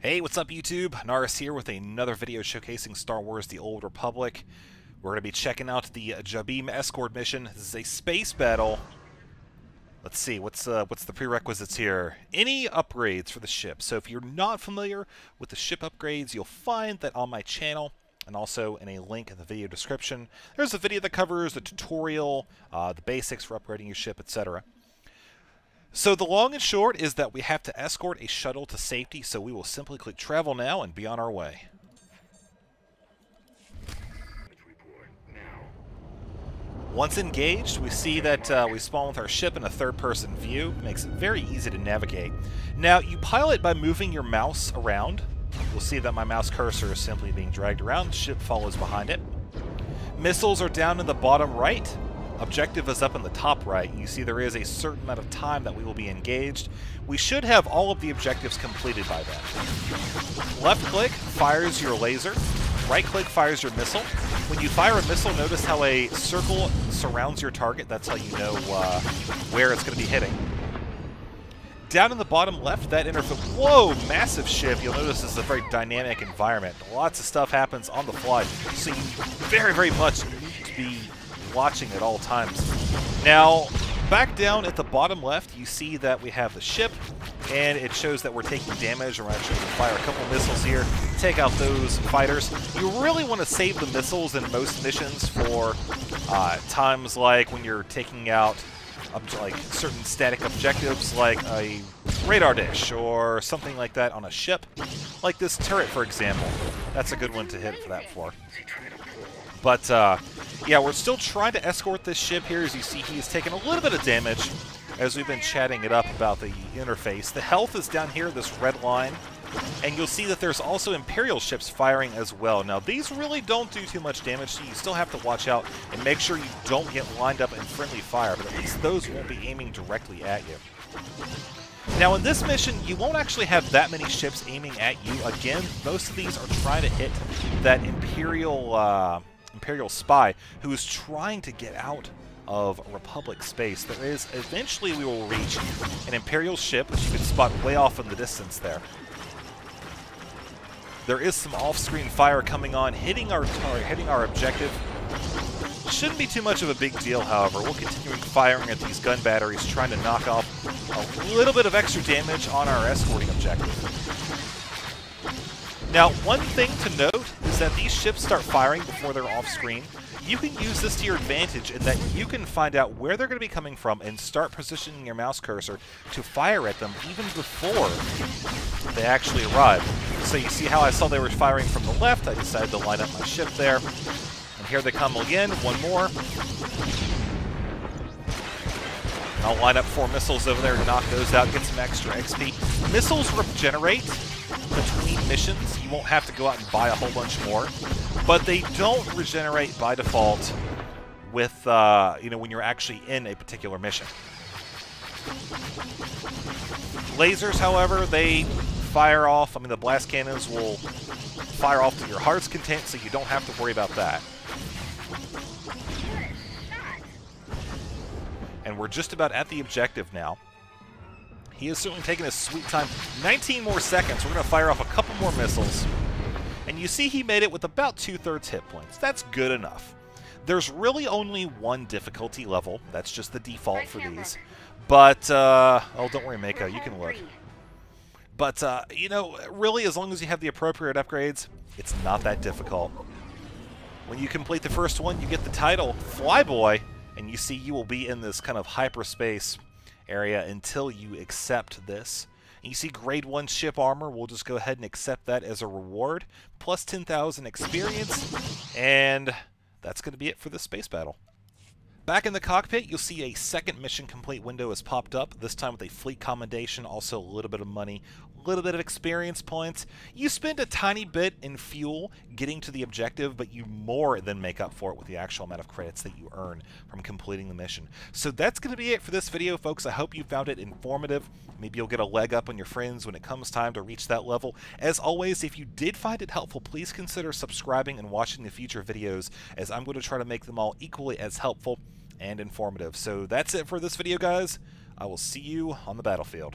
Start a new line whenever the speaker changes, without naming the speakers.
Hey, what's up YouTube? Naris here with another video showcasing Star Wars The Old Republic. We're going to be checking out the Jabiim Escort Mission. This is a space battle. Let's see, what's the prerequisites here? Any upgrades for the ship. So if you're not familiar with the ship upgrades, you'll find that on my channel, and also in a link in the video description, there's a video that covers the tutorial, the basics for upgrading your ship, etc. So the long and short is that we have to escort a shuttle to safety, so we will simply click travel now and be on our way. Once engaged, we see that we spawn with our ship in a third-person view. Makes it very easy to navigate. Now, you pilot by moving your mouse around. You'll see that my mouse cursor is simply being dragged around. The ship follows behind it. Missiles are down in the bottom right. Objective is up in the top right. You see there is a certain amount of time that we will be engaged. We should have all of the objectives completed by then. Left click fires your laser. Right click fires your missile. When you fire a missile, notice how a circle surrounds your target. That's how you know where it's going to be hitting. Down in the bottom left, that whoa, massive ship. You'll notice this is a very dynamic environment. Lots of stuff happens on the fly, so you very, very much need to be watching at all times. Now, back down at the bottom left, you see that we have the ship, and it shows that we're taking damage. We're actually going to fire a couple missiles here, take out those fighters. You really want to save the missiles in most missions for times like when you're taking out like certain static objectives, like a radar dish or something like that on a ship, like this turret, for example. That's a good one to hit for that for. But, yeah, we're still trying to escort this ship here. As you see, he has taken a little bit of damage as we've been chatting it up about the interface. The health is down here, this red line, and you'll see that there's also Imperial ships firing as well. Now, these really don't do too much damage, so you still have to watch out and make sure you don't get lined up in friendly fire, but at least those won't be aiming directly at you. Now, in this mission, you won't actually have that many ships aiming at you. Again, most of these are trying to hit that Imperial spy who is trying to get out of Republic space. There is, eventually we will reach an Imperial ship, which you can spot way off in the distance there. There is some off-screen fire coming on, hitting our objective. Shouldn't be too much of a big deal, however. We'll continue firing at these gun batteries, trying to knock off a little bit of extra damage on our escorting objective. Now, one thing to note is that these ships start firing before they're off-screen. You can use this to your advantage in that you can find out where they're going to be coming from and start positioning your mouse cursor to fire at them even before they actually arrive. So you see how I saw they were firing from the left. I decided to line up my ship there. And here they come again. One more. I'll line up 4 missiles over there, knock those out, get some extra XP. Missiles regenerate between missions. You won't have to go out and buy a whole bunch more, but they don't regenerate by default with, you know, when you're actually in a particular mission. Lasers, however, they fire off. I mean, the blast cannons will fire off to your heart's content, so you don't have to worry about that. And we're just about at the objective now. He is certainly taking his sweet time. 19 more seconds. We're going to fire off a couple more missiles. And you see he made it with about 2/3 hit points. That's good enough. There's really only one difficulty level. That's just the default for these. But, oh, don't worry, Mako. You can look. But, you know, really, as long as you have the appropriate upgrades, it's not that difficult. When you complete the first one, you get the title, Flyboy. And you see you will be in this kind of hyperspace area until you accept this. And you see grade 1 ship armor. We'll just go ahead and accept that as a reward. Plus 10,000 experience. And that's going to be it for the space battle. Back in the cockpit, you'll see a second mission complete window has popped up, this time with a fleet commendation, also a little bit of money, a little bit of experience points. You spend a tiny bit in fuel getting to the objective, but you more than make up for it with the actual amount of credits that you earn from completing the mission. So that's going to be it for this video, folks. I hope you found it informative. Maybe you'll get a leg up on your friends when it comes time to reach that level. As always, if you did find it helpful, please consider subscribing and watching the future videos, as I'm going to try to make them all equally as helpful and informative. So that's it for this video, guys. I will see you on the battlefield.